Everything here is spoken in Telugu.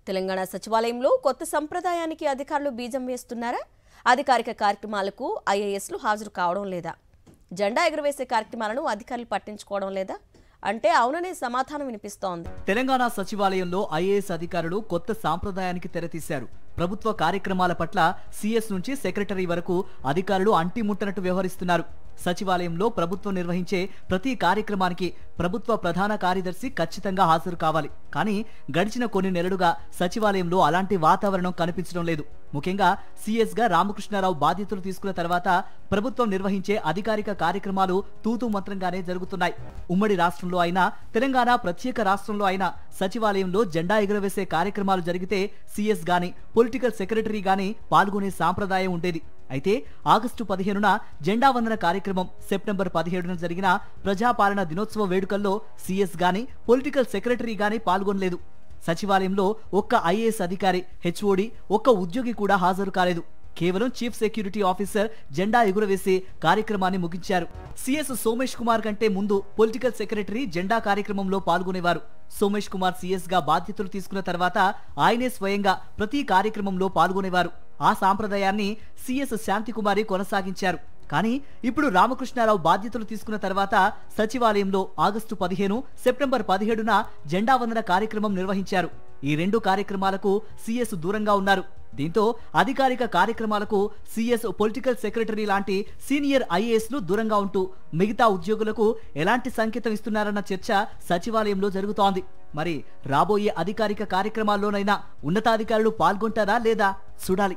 తెలంగాణ సచివాలయంలో కొత్త సంప్రదాయానికి అధికారులు బీజం వేస్తున్నారా? అధికారిక కార్యక్రమాలకు ఐఏఎస్లు హాజరు కావడం లేదా? జెండా ఎగురవేసే కార్యక్రమాలను అధికారులు పట్టించుకోవడం లేదా అంటే అవుననే సమాధానం వినిపిస్తోంది. తెలంగాణ సచివాలయంలో ఐఏఎస్ అధికారులు కొత్త సాంప్రదాయానికి తెరతీశారు. ప్రభుత్వ కార్యక్రమాల పట్ల సీఎస్ నుంచి సెక్రటరీ వరకు అధికారులు అంటిముట్టనట్టు వ్యవహరిస్తున్నారు. సచివాలయంలో ప్రభుత్వం నిర్వహించే ప్రతి కార్యక్రమానికి ప్రభుత్వ ప్రధాన కార్యదర్శి ఖచ్చితంగా హాజరు కావాలి. కానీ గడిచిన కొన్ని నెలలుగా సచివాలయంలో అలాంటి వాతావరణం కనిపించడం లేదు. ముఖ్యంగా సీఎస్ గా రామకృష్ణారావు బాధ్యతలు తీసుకున్న తర్వాత ప్రభుత్వం నిర్వహించే అధికారిక కార్యక్రమాలు తూతూ మంత్రంగానే జరుగుతున్నాయి. ఉమ్మడి రాష్ట్రంలో అయినా, తెలంగాణ ప్రత్యేక రాష్ట్రంలో అయినా సచివాలయంలో జెండా ఎగురవేసే కార్యక్రమాలు జరిగితే సీఎస్ గాని, పొలిటికల్ సెక్రటరీ గాని పాల్గొనే సాంప్రదాయం ఉండేది. అయితే ఆగస్టు 15న జెండా వందన కార్యక్రమం, సెప్టెంబర్ 17న జరిగిన ప్రజాపాలన దినోత్సవ వేడుకల్లో సీఎస్ గాని, పొలిటికల్ సెక్రటరీ గాని పాల్గొనలేదు. సచివాలయంలో ఒక్క ఐఏఎస్ అధికారి, హెచ్ఓడి, ఒక్క ఉద్యోగి కూడా హాజరు కాలేదు. కేవలం చీఫ్ సెక్యూరిటీ ఆఫీసర్ జెండా ఎగురవేసి కార్యక్రమాన్ని ముగించారు. సీఎస్ సోమేష్ కుమార్ కంటే ముందు పొలిటికల్ సెక్రటరీ జెండా కార్యక్రమంలో పాల్గొనేవారు. సోమేష్ కుమార్ సీఎస్ గా బాధ్యతలు తీసుకున్న తర్వాత ఆయనే స్వయంగా ప్రతి కార్యక్రమంలో పాల్గొనేవారు. ఆ సాంప్రదాయాన్ని సీఎస్ శాంతికుమారి కొనసాగించారు. కానీ ఇప్పుడు రామకృష్ణారావు బాధ్యతలు తీసుకున్న తర్వాత సచివాలయంలో ఆగస్టు 15, సెప్టెంబర్ 17న జెండా వందన కార్యక్రమం నిర్వహించారు. ఈ రెండు కార్యక్రమాలకు సీఎస్ దూరంగా ఉన్నారు. దీంతో అధికారిక కార్యక్రమాలకు సీఎస్, పొలిటికల్ సెక్రటరీ లాంటి సీనియర్ ఐఏఎస్లు దూరంగా ఉంటూ మిగతా ఉద్యోగులకు ఎలాంటి సంకేతం ఇస్తున్నారన్న చర్చ సచివాలయంలో జరుగుతోంది. మరి రాబోయే అధికారిక కార్యక్రమాల్లోనైనా ఉన్నతాధికారులు పాల్గొంటారా లేదా చూడాలి.